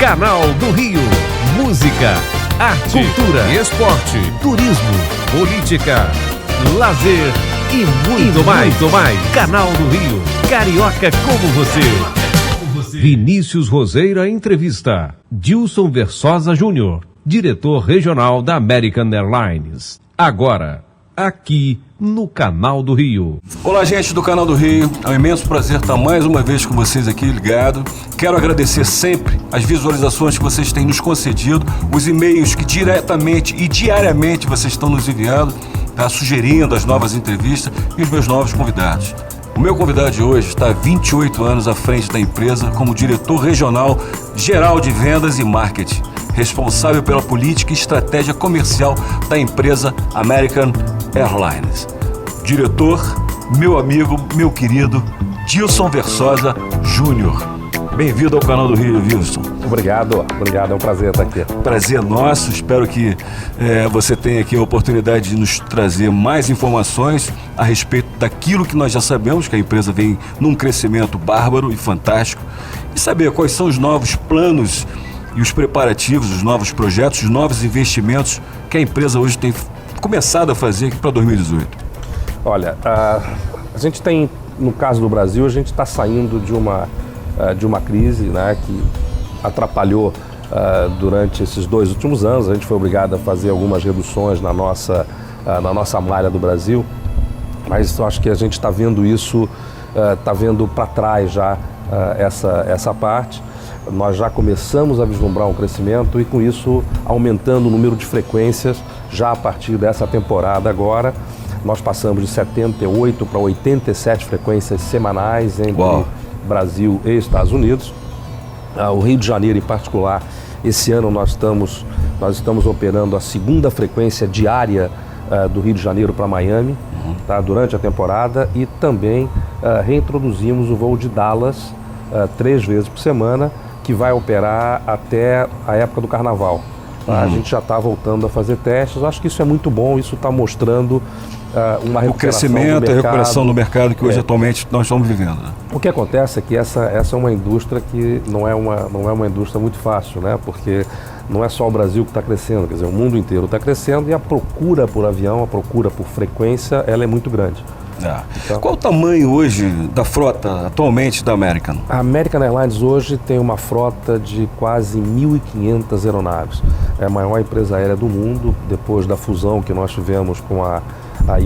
Canal do Rio. Música, arte, cultura, esporte, turismo, política, lazer e muito mais. Canal do Rio. Carioca como você. Vinícius Roseira entrevista Dilson Versosa Júnior, diretor regional da American Airlines. Agora, aqui no Canal do Rio. Olá, gente do Canal do Rio. É um imenso prazer estar mais uma vez com vocês aqui ligado. Quero agradecer sempre as visualizações que vocês têm nos concedido, os e-mails que diretamente e diariamente vocês estão nos enviando, tá, sugerindo as novas entrevistas e os meus novos convidados. O meu convidado de hoje está há 28 anos à frente da empresa como diretor regional geral de vendas e marketing, responsável pela política e estratégia comercial da empresa American Airlines. Diretor, meu amigo, meu querido Dilson Versosa Júnior. Bem-vindo ao Canal do Rio, Wilson. Obrigado, é um prazer estar aqui. Prazer nosso, espero que você tenha aqui a oportunidade de nos trazer mais informações a respeito daquilo que nós já sabemos, que a empresa vem num crescimento bárbaro e fantástico, e saber quais são os novos planos e os preparativos, os novos projetos, os novos investimentos que a empresa hoje tem começado a fazer aqui para 2018. Olha, a gente tem, no caso do Brasil, a gente está saindo de uma crise, né, que atrapalhou durante esses 2 últimos anos. A gente foi obrigado a fazer algumas reduções na nossa malha do Brasil, mas eu acho que a gente está vendo isso, está vendo para trás já essa parte. Nós já começamos a vislumbrar um crescimento e, com isso, aumentando o número de frequências já a partir dessa temporada agora. Nós passamos de 78 para 87 frequências semanais entre Brasil e Estados Unidos. O Rio de Janeiro, em particular, esse ano nós estamos operando a 2ª frequência diária do Rio de Janeiro para Miami, tá, durante a temporada, e também reintroduzimos o voo de Dallas 3 vezes por semana, que vai operar até a época do Carnaval. A gente já está voltando a fazer testes. Acho que isso é muito bom, isso está mostrando uma recuperação o crescimento e a recuperação do mercado que hoje atualmente nós estamos vivendo. Né? O que acontece é que essa é uma indústria que não é uma indústria muito fácil, né? Porque não é só o Brasil que está crescendo, quer dizer, o mundo inteiro está crescendo e a procura por avião, a procura por frequência, ela é muito grande. Então, qual o tamanho hoje da frota atualmente da American? A American Airlines hoje tem uma frota de quase 1.500 aeronaves. É a maior empresa aérea do mundo, depois da fusão que nós tivemos com a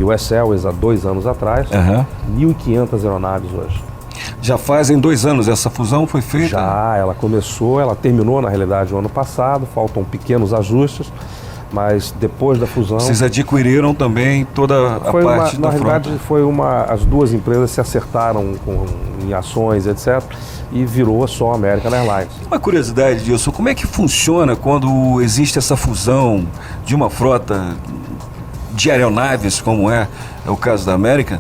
US Airways há 2 anos atrás. 1.500 aeronaves hoje. Já fazem 2 anos essa fusão foi feita? Já, ela terminou na realidade o ano passado, faltam pequenos ajustes. Mas depois da fusão... Vocês adquiriram também toda a parte da frota? Na realidade, as 2 empresas se acertaram em ações, etc., e virou só a American Airlines. Uma curiosidade disso, como é que funciona quando existe essa fusão de uma frota de aeronaves, como é o caso da American?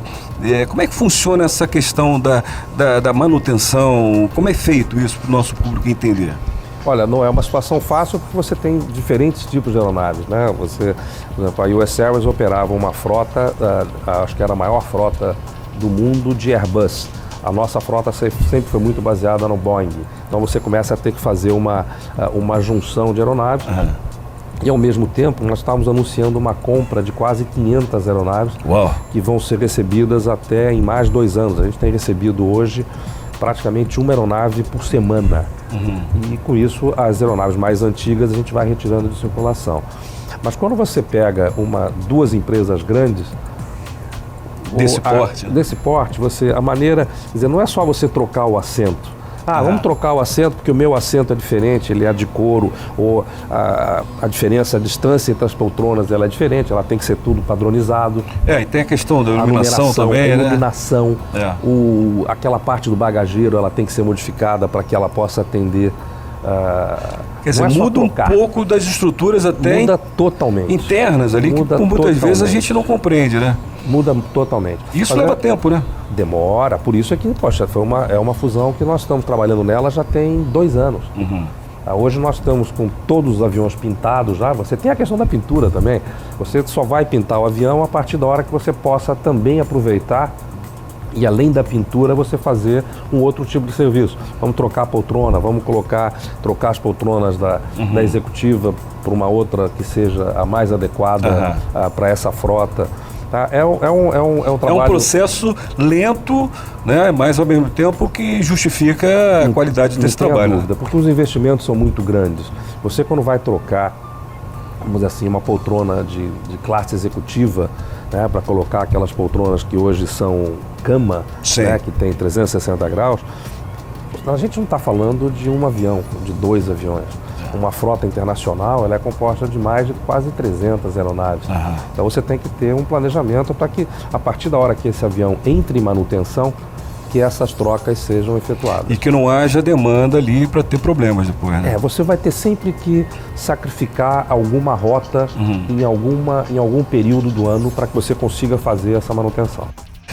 Como é que funciona essa questão da manutenção? Como é feito isso para o nosso público entender? Olha, não é uma situação fácil porque você tem diferentes tipos de aeronaves, né? Por exemplo, a US Airways operava uma frota, acho que era a maior frota do mundo de Airbus. A nossa frota sempre foi muito baseada no Boeing. Então você começa a ter que fazer uma junção de aeronaves. E ao mesmo tempo nós estávamos anunciando uma compra de quase 500 aeronaves que vão ser recebidas até em mais de 2 anos. A gente tem recebido hoje praticamente uma aeronave por semana. E com isso as aeronaves mais antigas a gente vai retirando de circulação. Mas quando você pega 2 empresas grandes desse porte, a maneira, quer dizer, não é só você trocar o assento. Vamos trocar o assento porque o meu assento é diferente, ele é de couro, ou a diferença, a distância entre as poltronas ela é diferente, ela tem que ser tudo padronizado. E tem a questão da iluminação também, né? Iluminação, aquela parte do bagageiro ela tem que ser modificada para que ela possa atender. Quer dizer, muda um pouco das estruturas até muda totalmente. Internas ali, que muitas vezes a gente não compreende, né? Muda totalmente. Isso leva tempo, né? Demora, por isso é que, é uma fusão que nós estamos trabalhando nela já tem 2 anos. Hoje nós estamos com todos os aviões pintados já. Você tem a questão da pintura também. Você só vai pintar o avião a partir da hora que você possa também aproveitar E além da pintura, você fazer um outro tipo de serviço. Vamos trocar a poltrona, vamos trocar as poltronas da executiva por uma outra que seja a mais adequada para essa frota. Tá? É um trabalho... É um processo lento, né? Mas ao mesmo tempo que justifica a qualidade desse trabalho. Não tem dúvida, porque os investimentos são muito grandes. Você, quando vai trocar, vamos dizer assim, uma poltrona de classe executiva, né, para colocar aquelas poltronas que hoje são cama, né, que tem 360 graus, a gente não está falando de um avião, de 2 aviões. Uma frota internacional, ela é composta de mais de quase 300 aeronaves. Então você tem que ter um planejamento para que, a partir da hora que esse avião entre em manutenção, que essas trocas sejam efetuadas. E que não haja demanda ali para ter problemas depois, né? Você vai ter sempre que sacrificar alguma rota em algum período do ano para que você consiga fazer essa manutenção.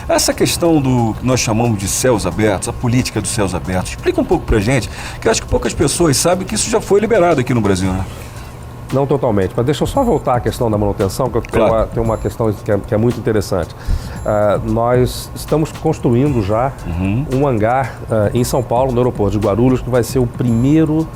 Essa questão do que nós chamamos de céus abertos, a política dos céus abertos, explica um pouco pra gente, que eu acho que poucas pessoas sabem que isso já foi liberado aqui no Brasil, né? Não totalmente, mas deixa eu só voltar à questão da manutenção, que tem uma questão que é muito interessante. Nós estamos construindo já um hangar em São Paulo, no aeroporto de Guarulhos, que vai ser o primeiro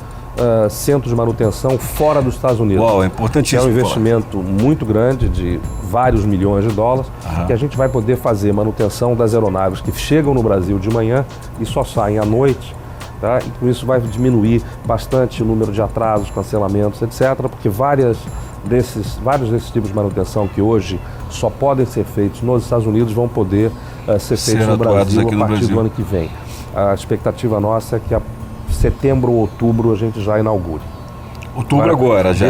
centro de manutenção fora dos Estados Unidos. Uau, é importantíssimo. É um investimento muito grande, de vários milhões de dólares, que a gente vai poder fazer manutenção das aeronaves que chegam no Brasil de manhã e só saem à noite. Tá? E com isso vai diminuir bastante o número de atrasos, cancelamentos, etc., porque vários desses tipos de manutenção que hoje só podem ser feitos nos Estados Unidos vão poder ser feitos no Brasil a partir do ano que vem. A expectativa nossa é que a setembro ou outubro a gente já inaugure. Outubro agora já?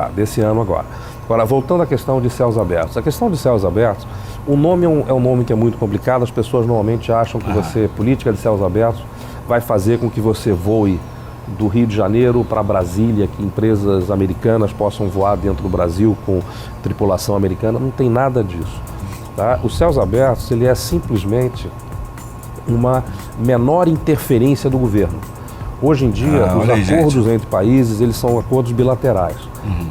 Desse ano agora. Agora, voltando à questão de céus abertos. A questão de céus abertos, o nome é um nome que é muito complicado, as pessoas normalmente acham que política de céus abertos, vai fazer com que você voe do Rio de Janeiro para Brasília, que empresas americanas possam voar dentro do Brasil com tripulação americana. Não tem nada disso. Tá? Os céus abertos, ele é simplesmente uma menor interferência do governo. Hoje em dia, os acordos entre países, eles são acordos bilaterais.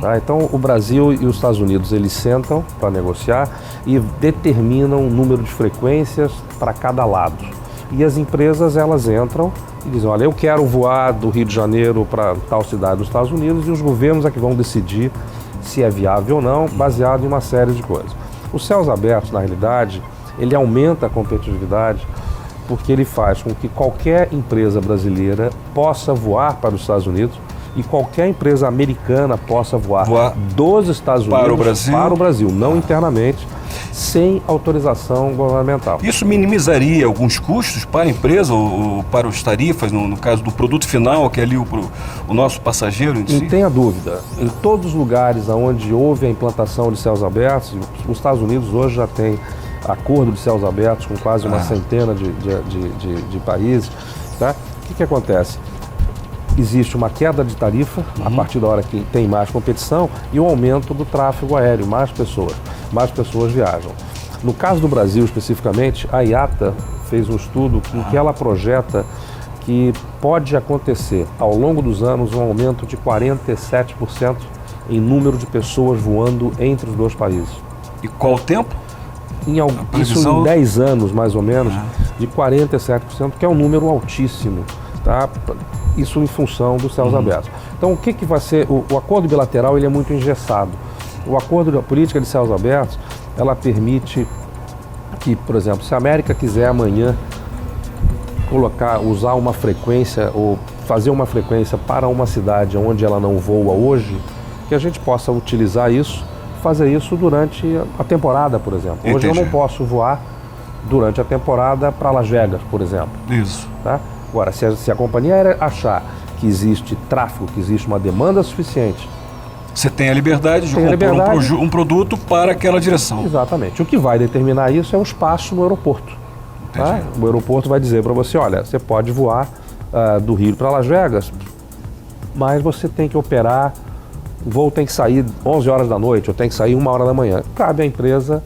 Tá? Então, o Brasil e os Estados Unidos, eles sentam para negociar e determinam o número de frequências para cada lado. E as empresas, elas entram e dizem, olha, eu quero voar do Rio de Janeiro para tal cidade dos Estados Unidos, e os governos é que vão decidir se é viável ou não, baseado em uma série de coisas. Os céus abertos, na realidade, ele aumenta a competitividade porque ele faz com que qualquer empresa brasileira possa voar para os Estados Unidos e qualquer empresa americana possa voar dos Estados Unidos para o Brasil, não internamente, sem autorização governamental. Isso minimizaria alguns custos para a empresa ou para os tarifas, no caso do produto final, que é ali o nosso passageiro em si? Não tenha dúvida. Em todos os lugares onde houve a implantação de céus abertos, os Estados Unidos hoje já tem acordo de céus abertos com quase uma centena de países. Tá? O que acontece? Existe uma queda de tarifa a partir da hora que tem mais competição e o aumento do tráfego aéreo, mais pessoas viajam. No caso do Brasil especificamente, a IATA fez um estudo em que ela projeta que pode acontecer ao longo dos anos um aumento de 47% em número de pessoas voando entre os dois países. E qual o tempo? Isso em 10 anos mais ou menos, de 47%, que é um número altíssimo. Tá? Isso em função dos céus abertos. Então, o que vai ser? O acordo bilateral, ele é muito engessado. O acordo da política de céus abertos, ela permite que, por exemplo, se a América quiser amanhã usar uma frequência ou fazer uma frequência para uma cidade onde ela não voa hoje, que a gente possa utilizar isso, fazer isso durante a temporada, por exemplo. Hoje eu não posso voar durante a temporada para Las Vegas, por exemplo. Isso. Tá? Agora, se a companhia aérea achar que existe tráfego, que existe uma demanda suficiente, você tem a liberdade de comprar um produto para aquela direção. Exatamente. O que vai determinar isso é o espaço no aeroporto. Tá? O aeroporto vai dizer para você, olha, você pode voar do Rio para Las Vegas, mas você tem que operar, o voo tem que sair 11 horas da noite, ou tem que sair 1 hora da manhã. Cabe à empresa,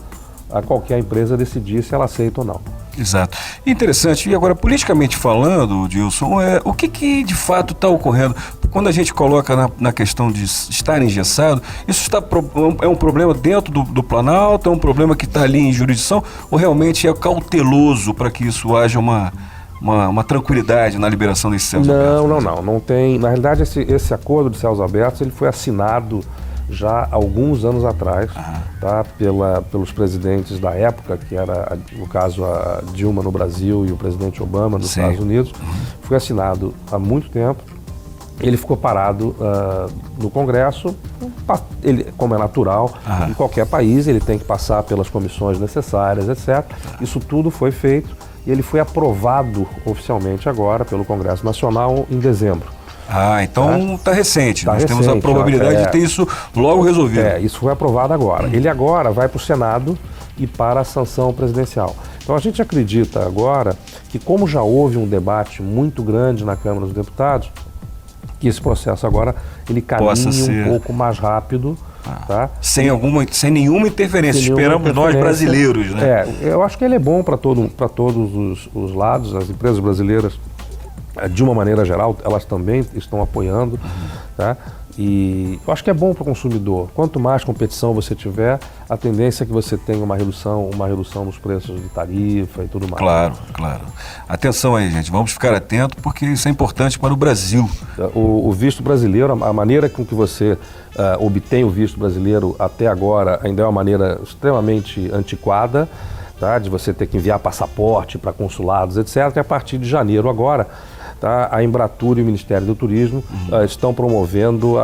a qualquer empresa, decidir se ela aceita ou não. Exato. Interessante. E agora, politicamente falando, Dilson, o que de fato está ocorrendo? Quando a gente coloca na questão de estar engessado, isso é um problema dentro do Planalto, é um problema que está ali em jurisdição, ou realmente é cauteloso para que isso haja uma tranquilidade na liberação desses céus abertos? Não tem. Na realidade, esse acordo de céus abertos ele foi assinado já há alguns anos atrás, tá, pelos presidentes da época, que era, no caso, a Dilma no Brasil e o presidente Obama nos Estados Unidos. Foi assinado há muito tempo. Ele ficou parado no Congresso, como é natural, em qualquer país, ele tem que passar pelas comissões necessárias, etc. Isso tudo foi feito e ele foi aprovado oficialmente agora pelo Congresso Nacional em dezembro. Então está recente. Nós recente, temos a probabilidade de ter isso logo resolvido. Isso foi aprovado agora. Ele agora vai para o Senado e para a sanção presidencial. Então a gente acredita agora que, como já houve um debate muito grande na Câmara dos Deputados, que esse processo agora ele caminhe um pouco mais rápido. Tá? Sem nenhuma interferência. Esperamos nós brasileiros, né? Eu acho que ele é bom para todos os lados. As empresas brasileiras, de uma maneira geral, elas também estão apoiando, tá? E eu acho que é bom para o consumidor. Quanto mais competição você tiver, a tendência é que você tenha uma redução nos preços de tarifa e tudo mais. Claro. Atenção aí, gente. Vamos ficar atentos, porque isso é importante para o Brasil. O visto brasileiro, a maneira com que você obtém o visto brasileiro até agora ainda é uma maneira extremamente antiquada, tá? De você ter que enviar passaporte para consulados, etc. E a partir de janeiro agora, tá, a Embratur e o Ministério do Turismo estão promovendo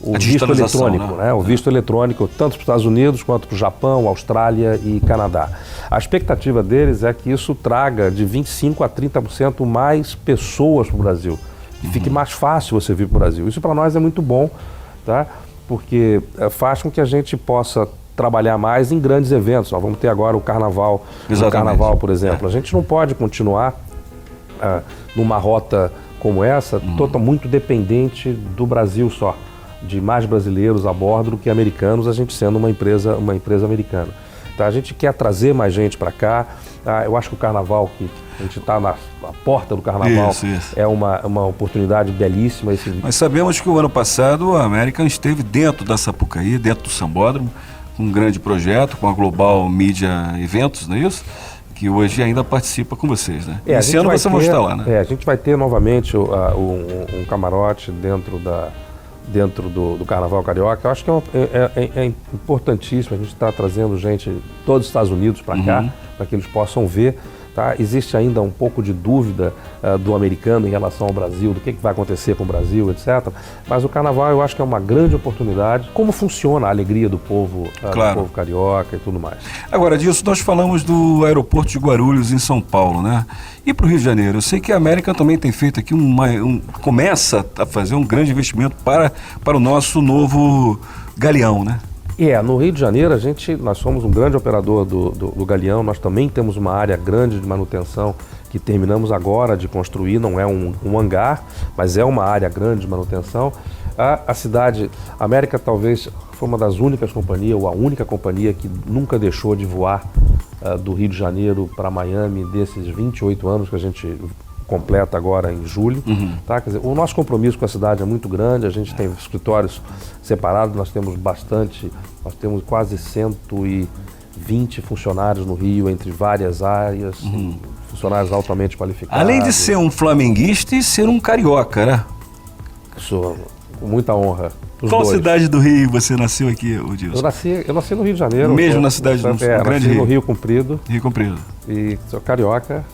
o visto eletrônico, né? O visto eletrônico tanto para os Estados Unidos quanto para o Japão, Austrália e Canadá. A expectativa deles é que isso traga de 25% a 30% mais pessoas para o Brasil, que fique mais fácil você vir para o Brasil. Isso para nós é muito bom, tá? Porque faz com que a gente possa trabalhar mais em grandes eventos. Nós vamos ter agora o Carnaval, por exemplo. A gente não pode continuar numa rota como essa, muito dependente do Brasil só, de mais brasileiros a bordo do que americanos, a gente sendo uma empresa americana. Então, a gente quer trazer mais gente para cá. Eu acho que o Carnaval, que a gente está na porta do Carnaval, isso. É uma oportunidade belíssima. Mas sabemos que o ano passado a American esteve dentro da Sapucaí, dentro do Sambódromo, com um grande projeto, com a Global Media Eventos, não é isso? Que hoje ainda participa com vocês, né? Esse ano vocês vão estar lá, né? A gente vai ter novamente um camarote dentro do Carnaval Carioca. Eu acho que é importantíssimo a gente estar trazendo gente todos os Estados Unidos para cá, para que eles possam ver. Tá? Existe ainda um pouco de dúvida do americano em relação ao Brasil, do que vai acontecer com o Brasil, etc. Mas o Carnaval eu acho que é uma grande oportunidade. Como funciona a alegria do povo, do povo carioca e tudo mais. Agora, disso, nós falamos do aeroporto de Guarulhos, em São Paulo, né? E para o Rio de Janeiro? Eu sei que a América também tem feito aqui começa a fazer um grande investimento para o nosso novo Galeão, né? No Rio de Janeiro, nós somos um grande operador do Galeão, nós também temos uma área grande de manutenção que terminamos agora de construir, não é um hangar, mas é uma área grande de manutenção. A cidade, a América talvez foi uma das únicas companhias, ou a única companhia que nunca deixou de voar do Rio de Janeiro para Miami desses 28 anos que a gente completa agora em julho. Tá? Quer dizer, o nosso compromisso com a cidade é muito grande, a gente tem escritórios separados, nós temos quase 120 funcionários no Rio, entre várias áreas, funcionários altamente qualificados. Além de ser um flamenguista e ser um carioca, né? Sou, com muita honra. Qual cidade do Rio você nasceu aqui, Dilson? Eu nasci no Rio de Janeiro. Mesmo na cidade do grande Rio? No Rio Comprido. Rio Comprido. E sou carioca.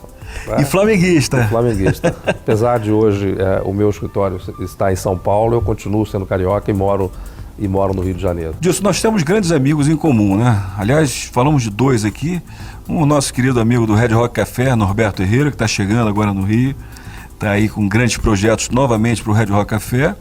E flamenguista. Flamenguista. Apesar de hoje o meu escritório estar em São Paulo, eu continuo sendo carioca e moro no Rio de Janeiro. Dilson, nós temos grandes amigos em comum, né? Aliás, falamos de dois aqui. O nosso querido amigo do Red Rock Café, Norberto Herrera, que está chegando agora no Rio. Está aí com grandes projetos novamente para o Red Rock Café.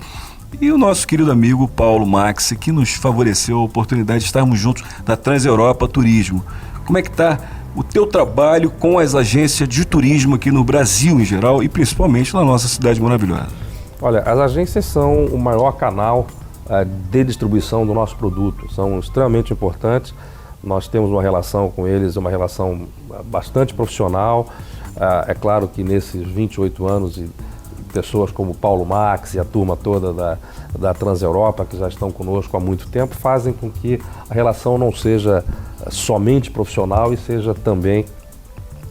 E o nosso querido amigo Paulo Maxi, que nos favoreceu a oportunidade de estarmos juntos na Trans-Europa Turismo. Como é que está o teu trabalho com as agências de turismo aqui no Brasil em geral e principalmente na nossa cidade maravilhosa? Olha, as agências são o maior canal de distribuição do nosso produto, são extremamente importantes. Nós temos uma relação com eles, uma relação bastante profissional. É claro que nesses 28 anos, pessoas como Paulo Max e a turma toda da Transeuropa, que já estão conosco há muito tempo, fazem com que a relação não seja somente profissional e seja também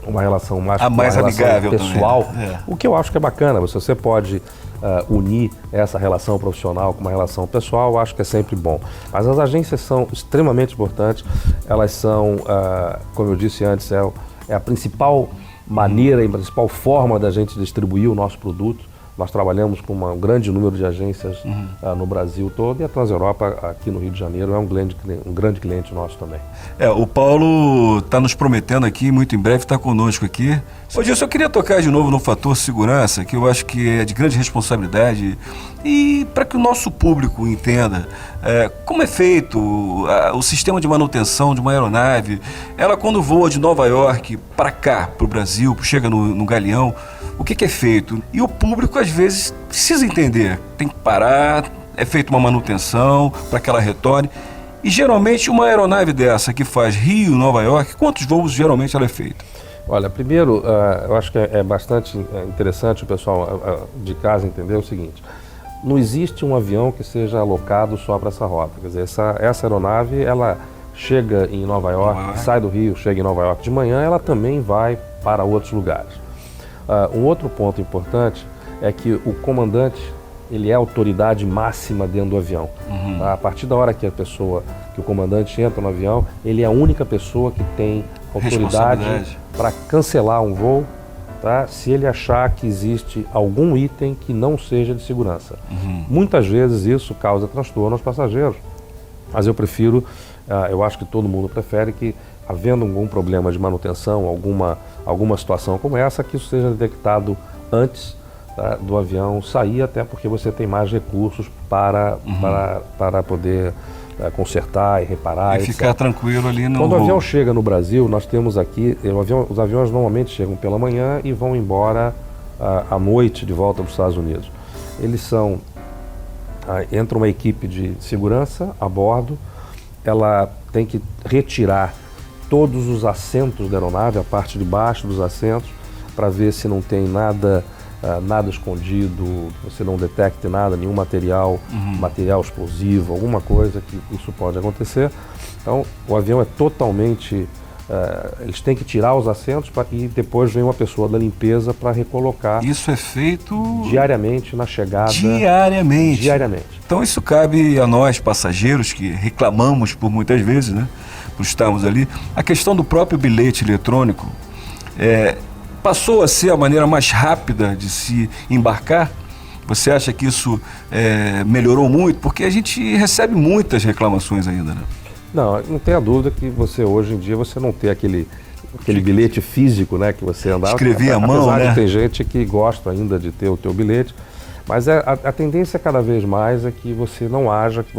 uma relação mais amigável, pessoal, também. O que eu acho que é bacana. Você pode unir essa relação profissional com uma relação pessoal, eu acho que é sempre bom. Mas as agências são extremamente importantes, elas são, como eu disse antes, é a principal maneira e a principal forma da gente distribuir o nosso produto. Nós trabalhamos com um grande número de agências no Brasil todo, e a Transeuropa aqui no Rio de Janeiro é um grande cliente nosso também. O Paulo está nos prometendo aqui, muito em breve está conosco aqui. Ô Gilson, eu queria tocar de novo no fator segurança, que eu acho que é de grande responsabilidade, e para que o nosso público entenda como é feito o sistema de manutenção de uma aeronave. Ela, quando voa de Nova York para cá, para o Brasil, chega no Galeão, o que é feito? E o público, às vezes, precisa entender. Tem que parar, é feita uma manutenção para que ela retorne. E, geralmente, uma aeronave dessa que faz Rio-Nova York, quantos voos geralmente ela é feita? Olha, primeiro, eu acho que é bastante interessante o pessoal de casa entender o seguinte. Não existe um avião que seja alocado só para essa rota. Quer dizer, essa aeronave, ela chega em Nova York, sai do Rio, chega em Nova York de manhã, ela também vai para outros lugares. Um outro ponto importante é que o comandante, ele é a autoridade máxima dentro do avião. Tá? A partir da hora que o comandante entra no avião, ele é a única pessoa que tem autoridade para cancelar um voo, tá? Se ele achar que existe algum item que não seja de segurança. Muitas vezes isso causa transtorno aos passageiros, mas eu acho que todo mundo prefere que, havendo algum problema de manutenção, alguma situação como essa, que isso seja detectado antes, tá, do avião sair, até porque você tem mais recursos para poder consertar e reparar. E ficar tranquilo ali no Quando o avião chega no Brasil, nós temos aqui, os aviões normalmente chegam pela manhã e vão embora à noite de volta para os Estados Unidos. Entra uma equipe de segurança a bordo, ela tem que retirar todos os assentos da aeronave, a parte de baixo dos assentos, para ver se não tem nada escondido, você não detecte nada, nenhum material explosivo, alguma coisa que isso pode acontecer. Então, o avião é totalmente... eles têm que tirar os assentos e depois vem uma pessoa da limpeza para recolocar. Isso é feito... diariamente na chegada. Diariamente. Então, isso cabe a nós, passageiros, que reclamamos por muitas vezes, né? Por estarmos ali. A questão do próprio bilhete eletrônico passou a ser a maneira mais rápida de se embarcar. Você acha que isso melhorou muito? Porque a gente recebe muitas reclamações ainda, né? Não tenha dúvida que hoje em dia você não tem aquele bilhete físico, né, que você andava. Escrever à mão, né? Tem gente que gosta ainda de ter o teu bilhete, mas a tendência cada vez mais é que você não haja, que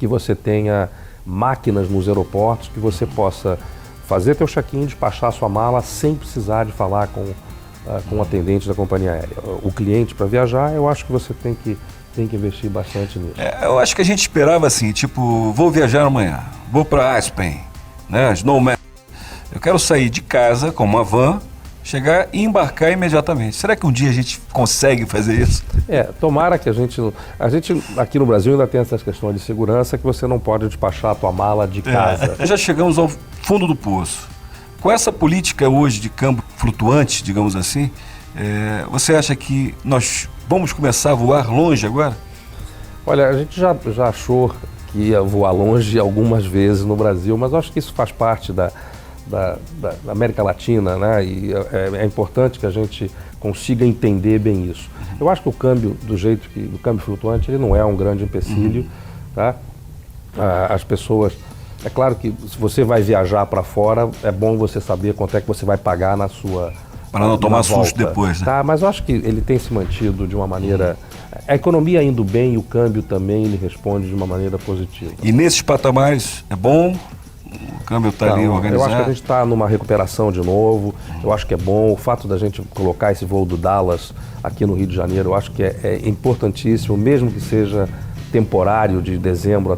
você tenha máquinas nos aeroportos, que você possa fazer teu check-in, despachar sua mala sem precisar de falar com o atendente da companhia aérea. O cliente, para viajar, eu acho que você tem que investir bastante nisso. Eu acho que a gente esperava assim, tipo, vou viajar amanhã, vou para Aspen, né, Snowman. Eu quero sair de casa com uma van, chegar e embarcar imediatamente. Será que um dia a gente consegue fazer isso? Tomara que a gente aqui no Brasil ainda tem essas questões de segurança, que você não pode despachar a tua mala de casa. Já chegamos ao fundo do poço. Com essa política hoje de câmbio flutuante, digamos assim, você acha que nós vamos começar a voar longe agora? Olha, a gente já achou que ia voar longe algumas vezes no Brasil, mas eu acho que isso faz parte da América Latina, né? E é importante que a gente consiga entender bem isso. Eu acho que o câmbio, o câmbio flutuante, ele não é um grande empecilho, tá? As pessoas... É claro que se você vai viajar para fora, é bom você saber quanto é que você vai pagar na sua... Para não tomar susto depois, né? Tá, mas eu acho que ele tem se mantido de uma maneira... A economia indo bem e o câmbio também, ele responde de uma maneira positiva. E nesses patamares, é bom? O câmbio está ali organizado? Eu acho que a gente está numa recuperação de novo, eu acho que é bom. O fato da gente colocar esse voo do Dallas aqui no Rio de Janeiro, eu acho que é importantíssimo, mesmo que seja temporário, de dezembro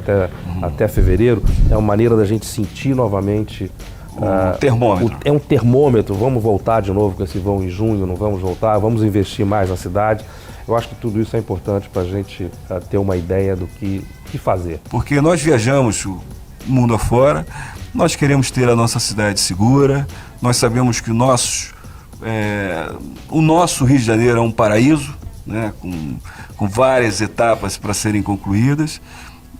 até fevereiro, é uma maneira da gente sentir novamente o termômetro. É um termômetro. Vamos voltar de novo com esse vão em junho, não vamos voltar, vamos investir mais na cidade. Eu acho que tudo isso é importante para a gente ter uma ideia do que fazer. Porque nós viajamos o mundo afora, nós queremos ter a nossa cidade segura, nós sabemos que o nosso Rio de Janeiro é um paraíso, né, com várias etapas para serem concluídas,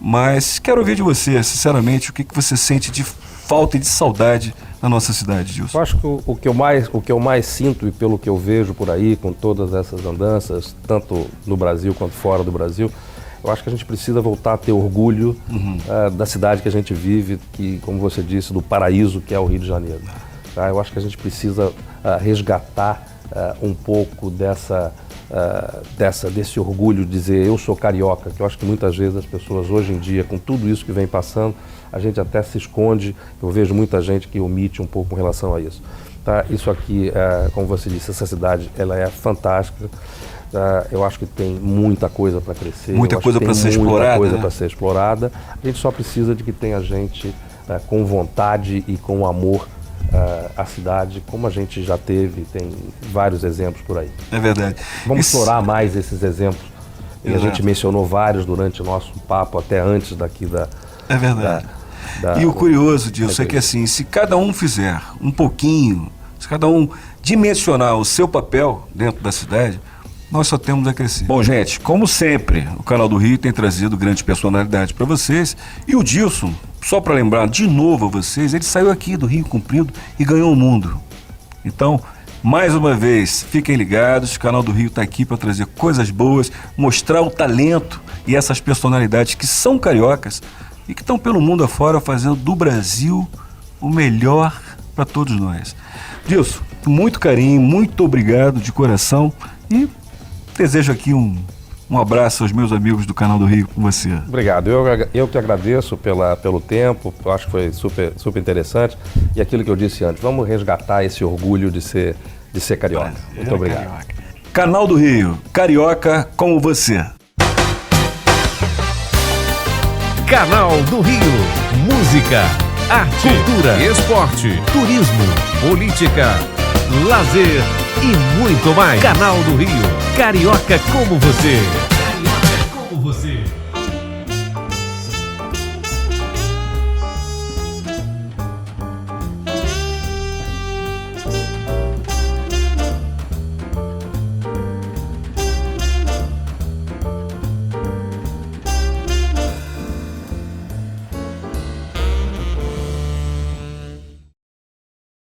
mas quero ouvir de você, sinceramente, o que você sente de falta e de saudade na nossa cidade, Dilson. Eu acho que o que eu mais sinto, e pelo que eu vejo por aí, com todas essas andanças, tanto no Brasil quanto fora do Brasil, eu acho que a gente precisa voltar a ter orgulho da cidade que a gente vive, que, como você disse, do paraíso que é o Rio de Janeiro. Tá? Eu acho que a gente precisa resgatar um pouco desse orgulho de dizer eu sou carioca, que eu acho que muitas vezes as pessoas hoje em dia, com tudo isso que vem passando, a gente até se esconde. Eu vejo muita gente que omite um pouco com relação a isso. Tá? Isso aqui, como você disse, essa cidade ela é fantástica. Eu acho que tem muita coisa para crescer. Muita coisa para ser explorada. Muita coisa para ser explorada. A gente só precisa de que tenha gente com vontade e com amor à cidade, como a gente já teve, tem vários exemplos por aí. É verdade. Vamos explorar mais esses exemplos. E a gente mencionou vários durante o nosso papo, até antes daqui da... É verdade. E o curioso disso é que, assim, se cada um fizer um pouquinho, se cada um dimensionar o seu papel dentro da cidade, nós só temos a crescer. Bom, gente, como sempre, o Canal do Rio tem trazido grandes personalidades para vocês. E o Dilson, só para lembrar de novo a vocês, ele saiu aqui do Rio Comprido e ganhou o mundo. Então, mais uma vez, fiquem ligados, o Canal do Rio está aqui para trazer coisas boas, mostrar o talento e essas personalidades que são cariocas e que estão pelo mundo afora fazendo do Brasil o melhor para todos nós. Dilson, muito carinho, muito obrigado de coração e desejo aqui um abraço aos meus amigos do Canal do Rio com você. Obrigado. Eu que agradeço pelo tempo, eu acho que foi super, super interessante. E aquilo que eu disse antes, vamos resgatar esse orgulho de ser carioca. Muito obrigado. Carioca. Canal do Rio, carioca como você. Canal do Rio. Música, arte, cultura, esporte, turismo, política, lazer e muito mais. Canal do Rio. Carioca como você. Carioca como você.